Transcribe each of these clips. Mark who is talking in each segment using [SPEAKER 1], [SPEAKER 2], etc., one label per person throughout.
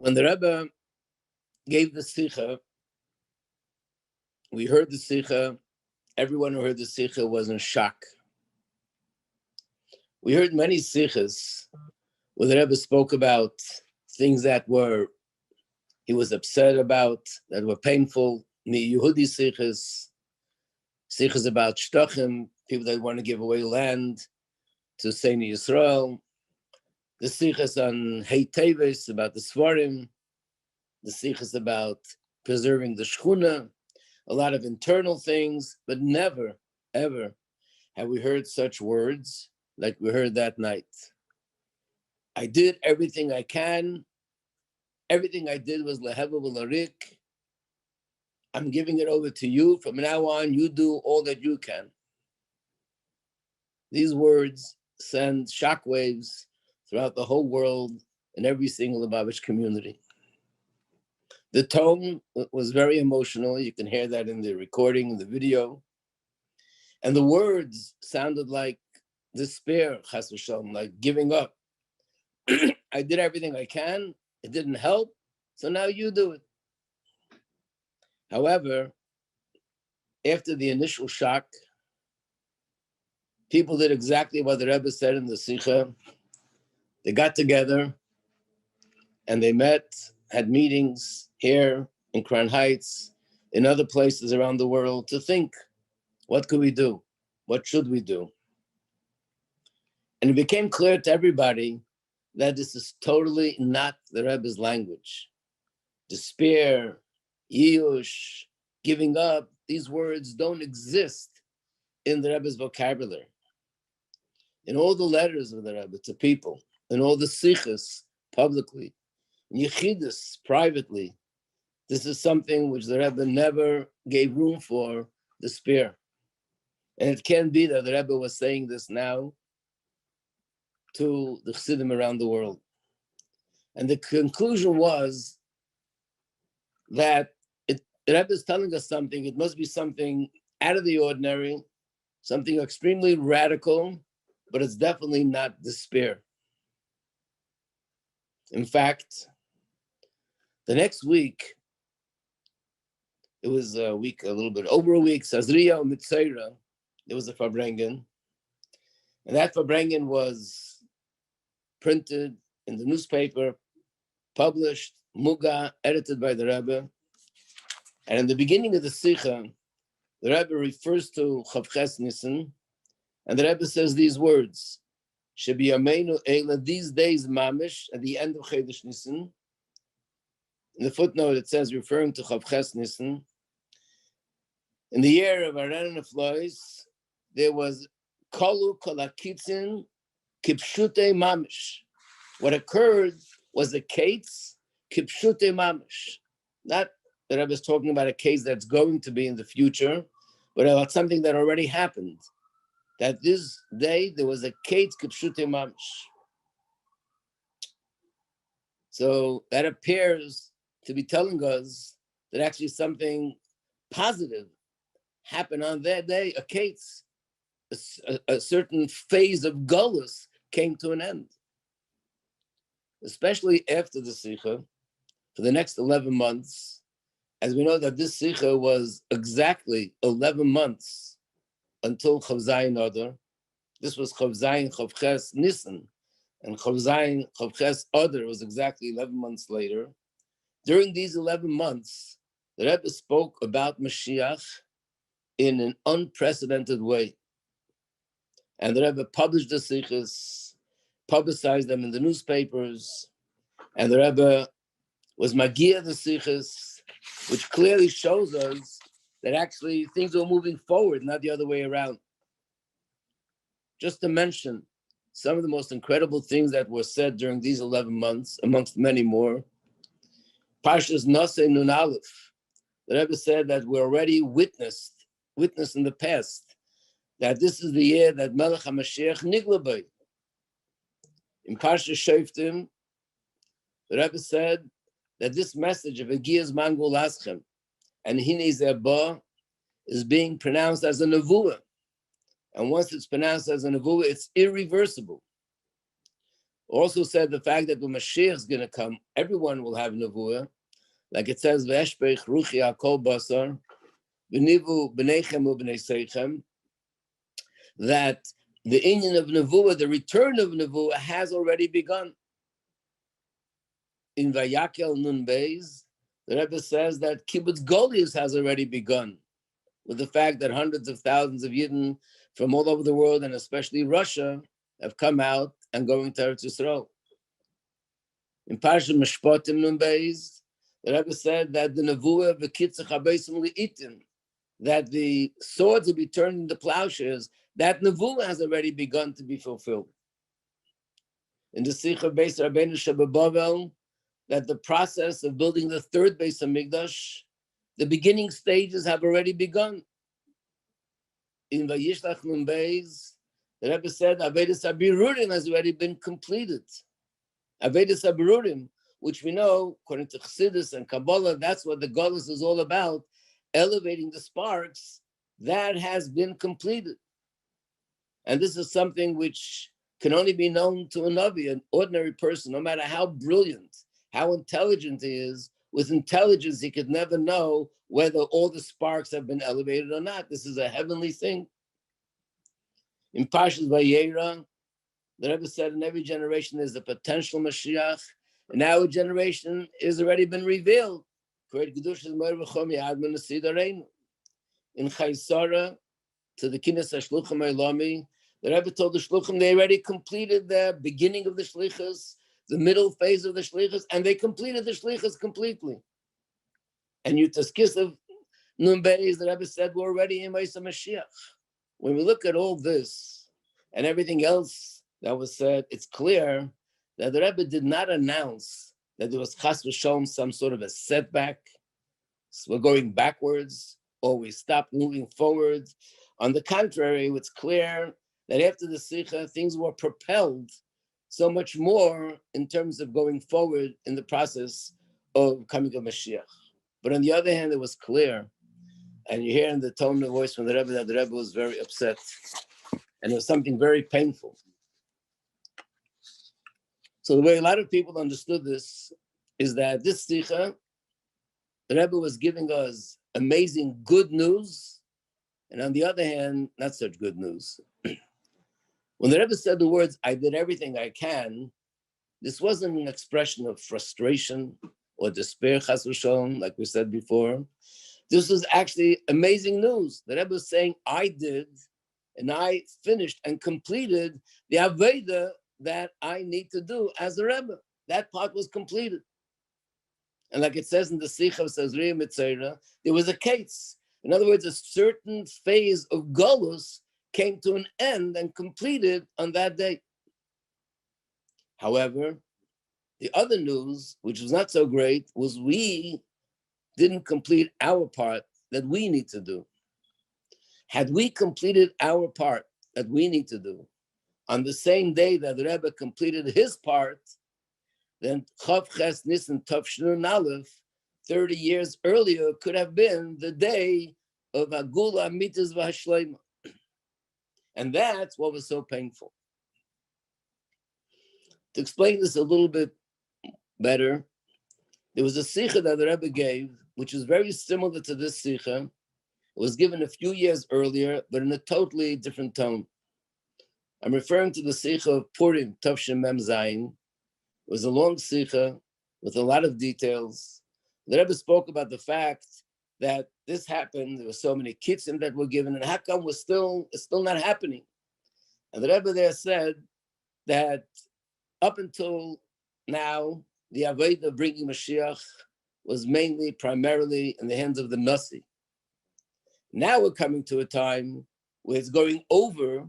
[SPEAKER 1] When the Rebbe gave the Sikha, we heard the Sikha. Everyone who heard the Sikha was in shock. We heard many Sikhas where the Rebbe spoke about things that he was upset about, that were painful. Mi Yehudi Sikhas about Shtochim, people that want to give away land to Seni Yisrael. The Sikhas on Hey Teves, about the Svarim. The Sikhas about preserving the Shchuna. A lot of internal things, but never, ever have we heard such words like we heard that night. I did everything I can. Everything I did was leheva v'larik. I'm giving it over to you. From now on, you do all that you can. These words send shockwaves throughout the whole world and every single Lubavitch community. The tone was very emotional. You can hear that in the recording, in the video. And the words sounded like despair, chas v'shalom, like giving up. I did everything I can. It didn't help. So now you do it. However, after the initial shock, people did exactly what the Rebbe said in the Sikha. They got together and they met, had meetings here in Crown Heights, in other places around the world to think, what could we do? What should we do? And it became clear to everybody that this is totally not the Rebbe's language. Despair, Yush, giving up, these words don't exist in the Rebbe's vocabulary. In all the letters of the Rebbe to people, in all the sikhs publicly, in Yechidus privately, this is something which the Rebbe never gave room for, despair. And it can be that the Rebbe was saying this now to the Chassidim around the world. And the conclusion was that the Rebbe is telling us something, it must be something out of the ordinary, something extremely radical, but it's definitely not despair. In fact, the next week, it was a week, a little bit over a week, Sazriya Mitzayra, there was a Farbrengen. And that Farbrengen was printed in the newspaper, published, Muga, edited by the Rebbe. And in the beginning of the Sikha, the Rebbe refers to Kochos Nissen, and the Rebbe says these words, Shebi Yameinu Eila, these days mamish, at the end of Chodesh Nissen. In the footnote, it says, referring to Kochos Nissen, in the year of Aaron and Flois, there was Kolu Kolakitzin Kipshute Mamish. What occurred was a case, Kipshute Mamish. Not that I was talking about a case that's going to be in the future, but about something that already happened. That this day there was a case, Kipshute Mamish. So that appears to be telling us that actually something positive happened on that day, a case, a certain phase of Geula came to an end. Especially after the Sikha, for the next 11 months, as we know that this Sikha was exactly 11 months until Chav Zayin Adar. This was Chav Zayin Kochos Nissen, and Chav Zayin Kochos Adar was exactly 11 months later. During these 11 months, the Rebbe spoke about Moshiach in an unprecedented way. And the Rebbe published the Sikhs, publicized them in the newspapers, and the Rebbe was Magia the Sikhs, which clearly shows us that actually things were moving forward, not the other way around. Just to mention some of the most incredible things that were said during these 11 months, amongst many more. Parshas Nase Nun Aleph, the Rebbe said that we already witnessed in the past, that this is the year that Melech HaMashiach nigla by. In Parshas Shoftim, the Rebbe said that this message of Egias Mangul Aschem and Hinei Zeba is being pronounced as a nevuah. And once it's pronounced as a nevuah, it's irreversible. Also said the fact that when Moshiach is going to come, everyone will have nevuah. Like it says, "V'eshpech ruchi akol basar, v'nivu b'neichem u'b'nei seichem," that the inyan of nevuah, the return of nevuah, has already begun. In Vayakel Nun Beis, the Rebbe says that Kibbutz Golius has already begun, with the fact that hundreds of thousands of Yidden from all over the world, and especially Russia, have come out and going to Eretz Yisrael. In Parshat Mishpatim Nun Beis, the Rebbe said that the Nevuah v'kitzach habesim li'itin, that the swords will be turned into plowshares, that Nevuah has already begun to be fulfilled. In the Sikha Beis Rabbeinu Shebebavel, that the process of building the third Beis Hamikdash, the beginning stages have already begun. In Vayishlach Nun Beis, the Rebbe said Avedas HaBirurim has already been completed. Avedas HaBirurim, which we know, according to Chassidus and Kabbalah, that's what the Golus is all about, elevating the sparks, that has been completed. And this is something which can only be known to a Navi, an ordinary person, no matter how brilliant, how intelligent he is. With intelligence, he could never know whether all the sparks have been elevated or not. This is a heavenly thing. In Parshas Vayera, the Rebbe said in every generation there's a potential Moshiach. In our generation, it has already been revealed. In Chaisara, to the Kinnis HaShluchim Eilami, the Rebbe told the Shluchim they already completed the beginning of the Shlichus, the middle phase of the Shlichus, and they completed the Shlichus completely. And Yutas Kislev Nun Beis, the Rebbe said, we're already in Moshe Mashiach. When we look at all this and everything else that was said, it's clear that the Rebbe did not announce that there was Chas v'Sholom, some sort of a setback. So we're going backwards, or we stopped moving forward. On the contrary, it's clear that after the Sikha, things were propelled so much more in terms of going forward in the process of coming of Mashiach. But on the other hand, it was clear, and you hear in the tone of voice from the Rebbe that the Rebbe was very upset, and it was something very painful. So the way a lot of people understood this is that this Sikha, the Rebbe was giving us amazing good news, and on the other hand, not such good news. When the Rebbe said the words, I did everything I can, this wasn't an expression of frustration or despair, chas v'sholom, like we said before. This was actually amazing news. The Rebbe was saying, I did, and I finished and completed the Avoda that I need to do as a Rebbe. That part was completed. And like it says in the Sikha of Sazriya Mitzayra, there was a case. In other words, a certain phase of Golus came to an end and completed on that day. However, the other news, which was not so great, was we didn't complete our part that we need to do. Had we completed our part that we need to do on the same day that the Rebbe completed his part, then Chav Ches Nisan Tov Shnun Aleph, 30 years earlier, could have been the day of Geula Mitzvah Shloma. And that's what was so painful. To explain this a little bit better, there was a Sikha that the Rebbe gave, which is very similar to this Sikha. It was given a few years earlier, but in a totally different tone. I'm referring to the Sikha of Purim, Tavshin Mem Zayin. It was a long Sikha with a lot of details. The Rebbe spoke about the fact that this happened. There were so many kitzim that were given, and how come it's still not happening? And the Rebbe there said that up until now, the Avoda of bringing Moshiach was primarily in the hands of the Nasi. Now we're coming to a time where it's going over,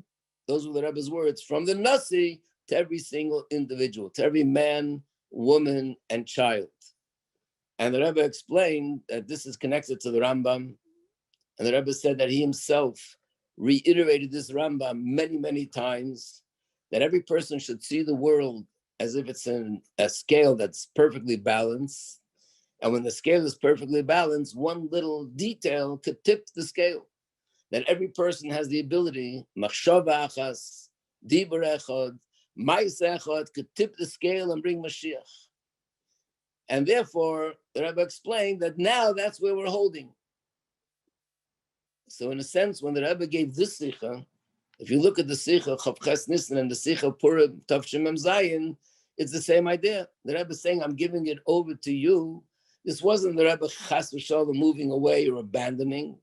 [SPEAKER 1] those were the Rebbe's words, from the Nasi to every single individual, to every man, woman, and child. And the Rebbe explained that this is connected to the Rambam. And the Rebbe said that he himself reiterated this Rambam many, many times, that every person should see the world as if it's in a scale that's perfectly balanced. And when the scale is perfectly balanced, one little detail could tip the scale. That every person has the ability, machshava achas, dibur echad, Ma'aseh echad could tip the scale and bring Mashiach. And therefore, the Rebbe explained that now that's where we're holding. So in a sense, when the Rebbe gave this Sikha, if you look at the Sikha, Chavches Nisan, and the Sikha Purim, Tavshim Mem Zayin, it's the same idea. The Rebbe is saying, I'm giving it over to you. This wasn't the Rebbe Chas v'Shalom moving away or abandoning.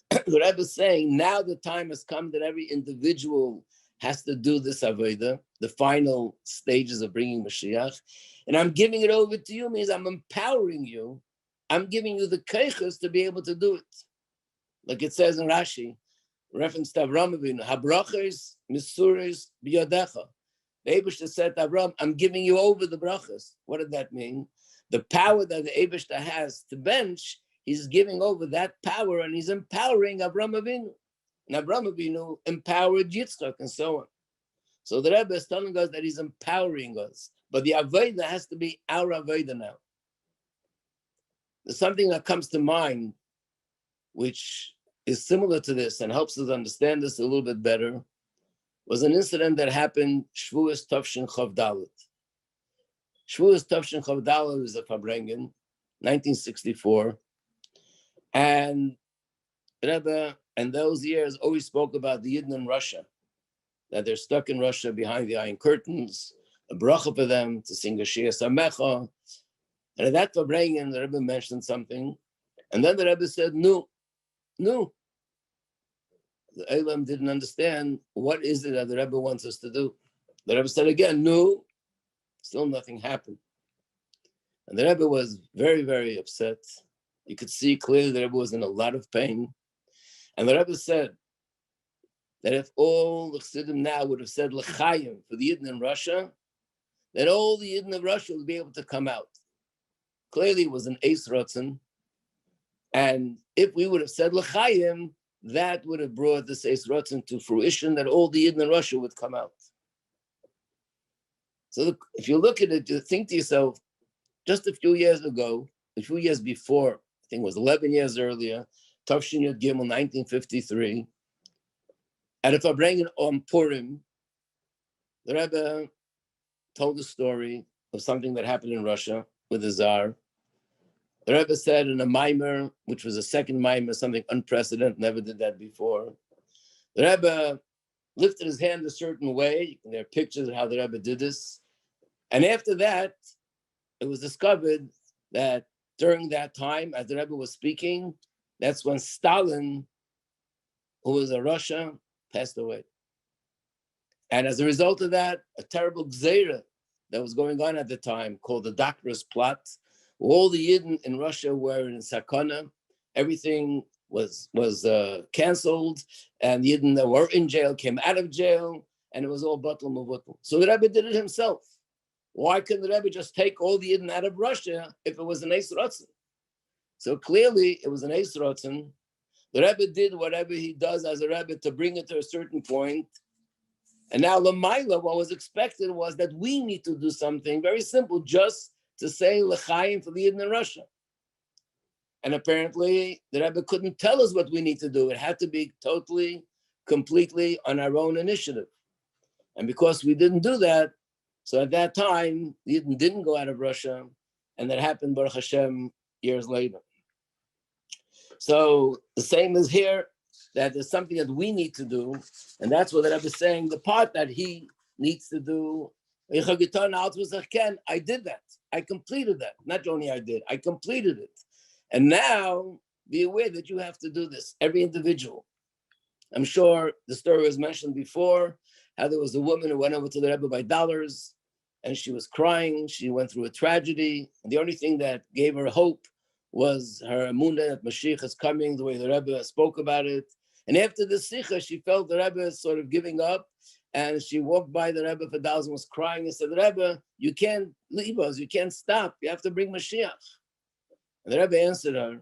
[SPEAKER 1] The Rebbe is saying, now the time has come that every individual has to do this Avoda, the final stages of bringing Mashiach. And I'm giving it over to you means I'm empowering you. I'm giving you the Kochos to be able to do it. Like it says in Rashi, reference to Avraham Avinu, Habrachos Misuris Biyodecha. The Eibishter said to Avraham, I'm giving you over the brachas. What did that mean? The power that the Eibishter has to bench, he's giving over that power and he's empowering Avraham Avinu. And Avraham Avinu empowered Yitzchak and so on. So the Rebbe is telling us that he's empowering us. But the Avoda has to be our Avoda now. There's something that comes to mind which is similar to this and helps us understand this a little bit better, was an incident that happened Shvuas Tavshin Chav Dalet. Shvuas Tavshin Chav Dalet was a Fabrengen, 1964. And Rebbe, in those years, always spoke about the Yidden in Russia, that they're stuck in Russia behind the Iron Curtains, a bracha for them to sing a Shia Samecha. And at that Fabrengen, the Rebbe mentioned something. And then the Rebbe said, no. The Eilam didn't understand what is it that the Rebbe wants us to do. The Rebbe said again, no, still nothing happened. And the Rebbe was very, very upset. You could see clearly the Rebbe was in a lot of pain. And the Rebbe said that if all the Chassidim now would have said L'chaim for the Yidden in Russia, then all the Yidden of Russia would be able to come out. Clearly it was an Eis Rotzen. And if we would have said L'chaim, that would have brought this Eis Rotzen to fruition, that all the Yidden in Russia would come out. So if you look at it, you think to yourself, just a few years ago, a few years before, I think it was 11 years earlier, Tavshin Yud Gimel, 1953, at a Fabrengen on Purim, the Rebbe told a story of something that happened in Russia with the Tsar. The Rebbe said in a mimer, which was a second mimer, something unprecedented, never did that before. The Rebbe lifted his hand a certain way. There are pictures of how the Rebbe did this. And after that, it was discovered that during that time, as the Rebbe was speaking, that's when Stalin, who was a Russia, passed away. And as a result of that, a terrible gzeira that was going on at the time, called the Doctor's Plot, all the Yidden in Russia were in Sakana. Everything was canceled, and the Yidden that were in jail came out of jail, and it was all batal mavutl. So the Rebbe did it himself. Why couldn't the Rebbe just take all the Yidden out of Russia if it was an Eis Rotzen? So clearly it was an Eis Rotzen. The Rebbe did whatever he does as a Rebbe to bring it to a certain point. And now Lamaila, what was expected was that we need to do something very simple, just to say L'chaim for the Yidden in Russia. And apparently the Rebbe couldn't tell us what we need to do. It had to be totally, completely on our own initiative. And because we didn't do that, so at that time, the Yidden didn't go out of Russia, and that happened, Baruch Hashem, years later. So the same is here, that there's something that we need to do, and that's what the Rebbe is saying, the part that he needs to do. I did that. I completed that. Not only I did, I completed it. And now, be aware that you have to do this, every individual. I'm sure the story was mentioned before, how there was a woman who went over to the Rebbe by dollars, and she was crying. She went through a tragedy. And the only thing that gave her hope was her emunah that Moshiach is coming, the way the Rebbe spoke about it. And after the Sikha, she felt the Rebbe sort of giving up. And she walked by the Rebbe for dollars and was crying and said, Rebbe, you can't leave us. You can't stop. You have to bring Mashiach. And the Rebbe answered her,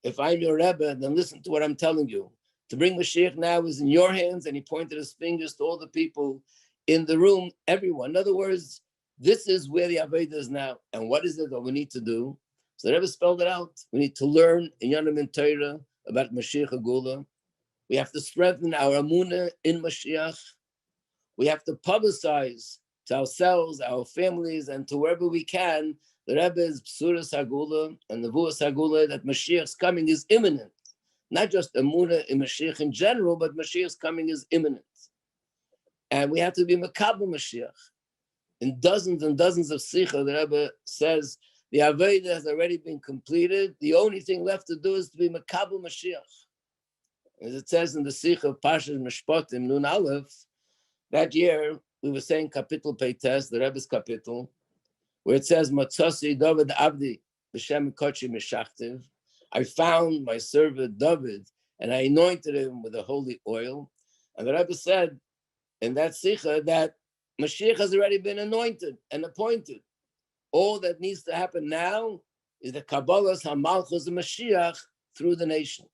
[SPEAKER 1] if I'm your Rebbe, then listen to what I'm telling you. To bring Mashiach now is in your hands. And he pointed his fingers to all the people in the room, everyone. In other words, this is where the Avoda is now. And what is it that we need to do? So the Rebbe spelled it out. We need to learn in Yonim and Torah about Mashiach Geula. We have to strengthen our emunah in Mashiach. We have to publicize to ourselves, our families, and to wherever we can, the Rebbe's Psuras Hagula and the Vuas Hagula, that Mashiach's coming is imminent. Not just Emunah in Mashiach in general, but Mashiach's coming is imminent. And we have to be Makabel Mashiach. In dozens and dozens of Sikha, the Rebbe says, the Avoda has already been completed. The only thing left to do is to be Makabel Mashiach. As it says in the Sikha of Pashas Mishpatim, Nun Aleph, that year, we were saying Kapitel Peites, the Rebbe's Kapitel, where it says, Matzasi David Abdi, B'Shem Kochi Meshachtiv. I found my servant David, and I anointed him with the holy oil. And the Rebbe said in that Sikha that Mashiach has already been anointed and appointed. All that needs to happen now is the Kabbalah's HaMalchus of Mashiach through the nation.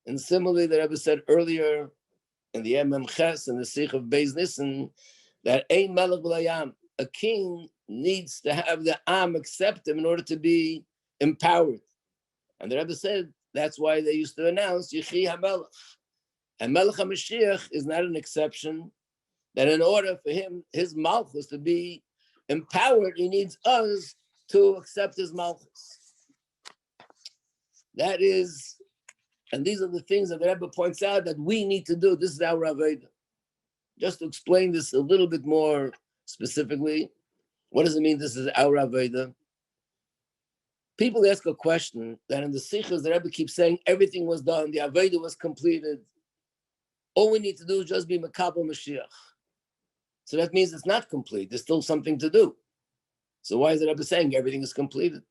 [SPEAKER 1] And similarly, the Rebbe said earlier in the Ches and the Sikh of Beis Nissen that Ein Melech B'Layam, a king needs to have the Am accept him in order to be empowered. And the Rebbe said that's why they used to announce Yechi HaMelech. And Melech HaMashiach is not an exception, that in order for him, his Malchus to be empowered, he needs us to accept his Malchus. That is, and these are the things that the Rebbe points out that we need to do. This is our Avoda. Just to explain this a little bit more specifically, what does it mean this is our Avoda? People ask a question that in the Sikhs, the Rebbe keeps saying everything was done, the Avoda was completed. All we need to do is just be Makabel Mashiach. So that means it's not complete. There's still something to do. So why is the Rebbe saying everything is completed?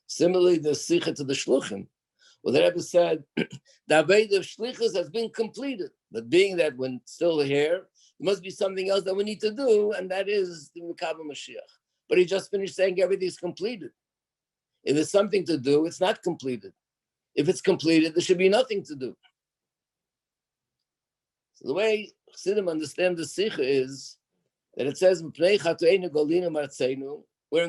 [SPEAKER 1] Similarly, the Sikha to the Shluchim. Well, the Rebbe said, the Avoda of Shlichus has been completed. But being that we're still here, there must be something else that we need to do, and that is the Makabel Mashiach. But he just finished saying everything is completed. If there's something to do, it's not completed. If it's completed, there should be nothing to do. So the way Chassidim understand the Sikha is that it says, we're in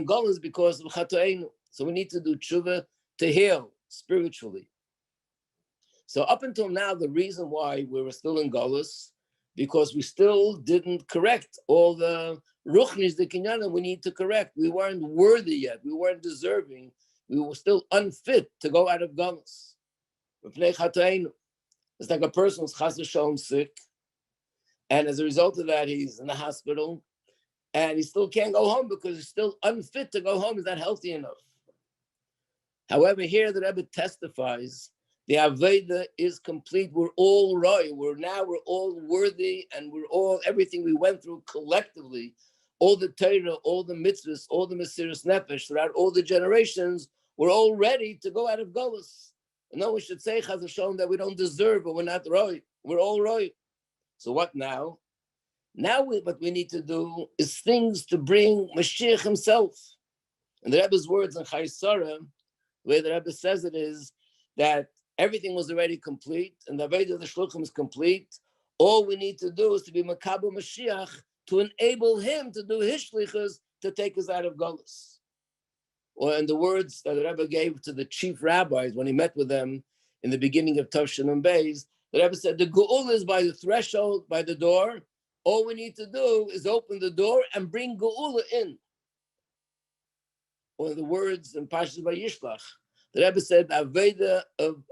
[SPEAKER 1] Golus because of Chatoeinu. So we need to do tshuva to heal spiritually. So up until now, the reason why we were still in Golus, because we still didn't correct all the ruchnis, the kinyanim we need to correct. We weren't worthy yet. We weren't deserving. We were still unfit to go out of Golus. It's like a person who's chas v'shalom sick, and as a result of that, he's in the hospital, and he still can't go home because he's still unfit to go home. He's not healthy enough. However, here the Rebbe testifies the Avoda is complete. We're all right. We're all worthy, and we're all everything we went through collectively, all the Torah, all the mitzvahs, all the Mesiras Nefesh throughout all the generations. We're all ready to go out of Golus. And no one should say Chaz Hashem that we don't deserve or we're not right. We're all right. So what now? Now what we need to do is things to bring Mashiach himself. And the Rebbe's words in Chai Sarah, the way the Rebbe says it is that everything was already complete and the Avoda of the Shluchim is complete. All we need to do is to be Makabel Mashiach to enable him to do his shlichus to take us out of Golus. Or in the words that the Rebbe gave to the chief rabbis when he met with them in the beginning of Tov Shalom Beis, the Rebbe said, the Geula is by the threshold, by the door. All we need to do is open the door and bring Geula in. Or the words in Pashas Vayishlach, the Rebbe said, Avoda of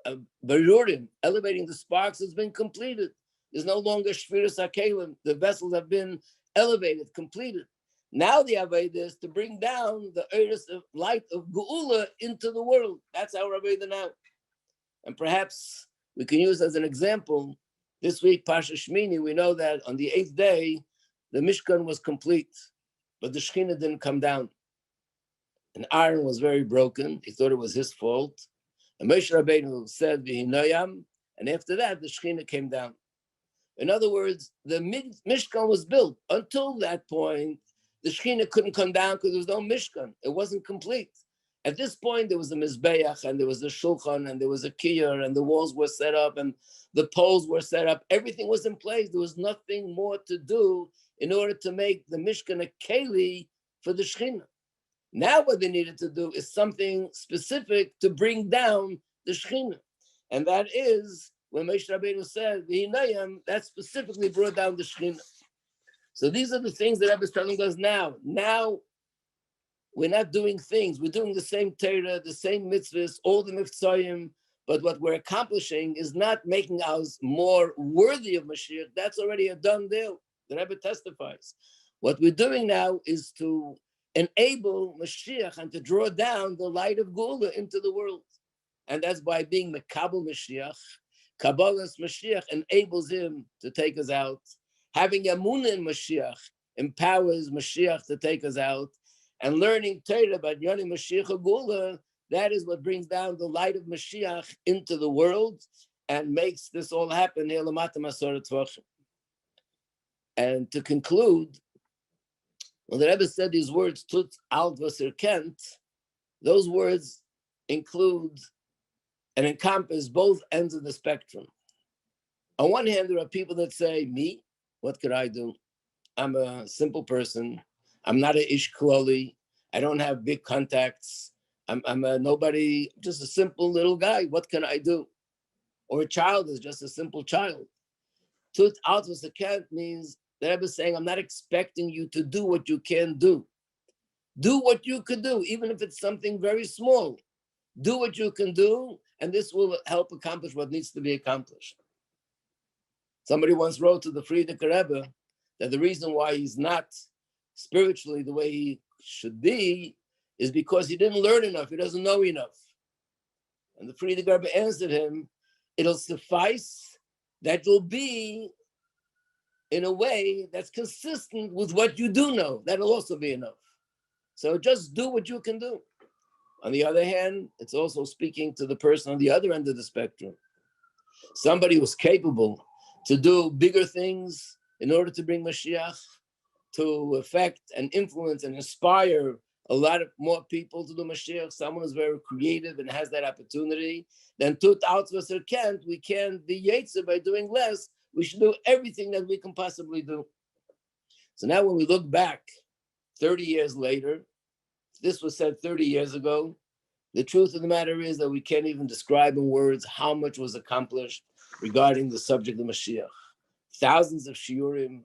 [SPEAKER 1] Barurim, elevating the sparks, has been completed. There's no longer Shviras HaKelim. The vessels have been elevated, completed. Now the Avoda is to bring down the earth of light of Geula into the world. That's our Avoda now. And perhaps we can use as an example, this week, Pasha Shmini, we know that on the 8th day, the Mishkan was complete, but the Shekhinah didn't come down. And Aaron was very broken. He thought it was his fault. And Moshe Rabbeinu said, V'hinoyam, and after that, the Shekhinah came down. In other words, the Mishkan was built. Until that point, the Shekhinah couldn't come down because there was no Mishkan. It wasn't complete. At this point, there was a Mizbeach, and there was a Shulchan, and there was a Kiyar, and the walls were set up, and the poles were set up. Everything was in place. There was nothing more to do in order to make the Mishkan a Keli for the Shekhinah. Now what they needed to do is something specific to bring down the Shekhinah. And that is when Moshe Rabbeinu said, V'hinayim, that specifically brought down the Shekhinah. So these are the things that Rebbe is telling us now. Now, we're not doing things. We're doing the same Torah, the same mitzvahs, all the mitzvahs, but what we're accomplishing is not making us more worthy of Mashiach. That's already a done deal. The Rebbe testifies. What we're doing now is to enable Mashiach and to draw down the light of Geula into the world. And that's by being Mekabel Mashiach. Kabbalah's Mashiach enables him to take us out. Having Emunah in Mashiach empowers Mashiach to take us out. And learning Torah about Yoni Mashiach Geula, that is what brings down the light of Mashiach into the world and makes this all happen. And to conclude, when the Rebbe said these words, Tut alt was kent, those words include and encompass both ends of the spectrum. On one hand, there are people that say, me, what could I do? I'm a simple person. I'm not a ish kloli. I don't have big contacts. I'm a nobody, just a simple little guy. What can I do? Or a child is just a simple child. Tut alt was kent means the Rebbe is saying, I'm not expecting you to do what you can do. Do what you can do, even if it's something very small. Do what you can do, and this will help accomplish what needs to be accomplished. Somebody once wrote to the Frierdiker Rebbe that the reason why he's not spiritually the way he should be is because he didn't learn enough, he doesn't know enough. And the Frierdiker Rebbe answered him, it'll suffice that you'll be in a way that's consistent with what you do know. That'll also be enough. So just do what you can do. On the other hand, it's also speaking to the person on the other end of the spectrum. Somebody who's capable to do bigger things in order to bring Mashiach, to affect and influence and inspire a lot of more people to do Mashiach, someone who's very creative and has that opportunity, then tut alt was kent, we can't be yetzer by doing less. We should do everything that we can possibly do. So now when we look back 30 years later, this was said 30 years ago, the truth of the matter is that we can't even describe in words how much was accomplished regarding the subject of Mashiach. Thousands of shiurim,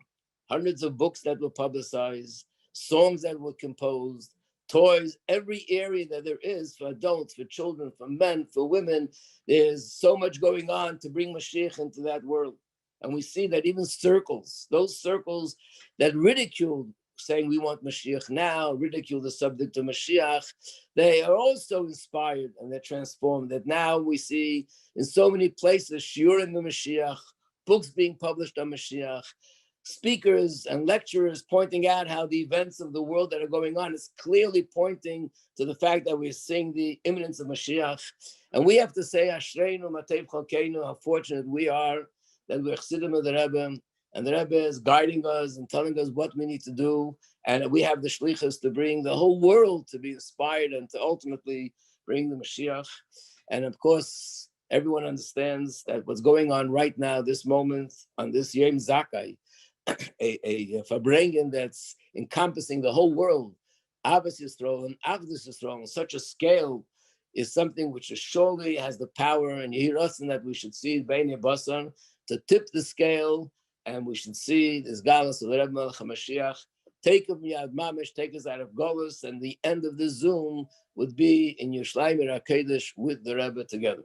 [SPEAKER 1] hundreds of books that were publicized, songs that were composed, toys, every area that there is for adults, for children, for men, for women. There's so much going on to bring Mashiach into that world. And we see that even circles, those circles that ridiculed saying we want Mashiach now, ridicule the subject of Mashiach, they are also inspired and they're transformed. That now we see in so many places, shiurim of Mashiach, books being published on Mashiach, speakers and lecturers pointing out how the events of the world that are going on is clearly pointing to the fact that we're seeing the imminence of Mashiach. And we have to say, Ashreinu, Matev Chalkeinu, how fortunate we are that we're Chassidim of the Rebbe, and the Rebbe is guiding us and telling us what we need to do. And we have the shlichus to bring the whole world to be inspired and to ultimately bring the Mashiach. And of course, everyone understands that what's going on right now, this moment, on this Yom Zakai, a Farbrengen that's encompassing the whole world, Abbas Yisrael and Agdus Yisrael on such a scale is something which is surely has the power, and you hear us in that we should see Beinei Basar to tip the scale. And we should see this galus of the Rebbe Melech HaMashiach, take of Miyad Mamish, take us out of Golus, and the end of the Zoom would be in Yerushalayim HaKodesh with the Rebbe together.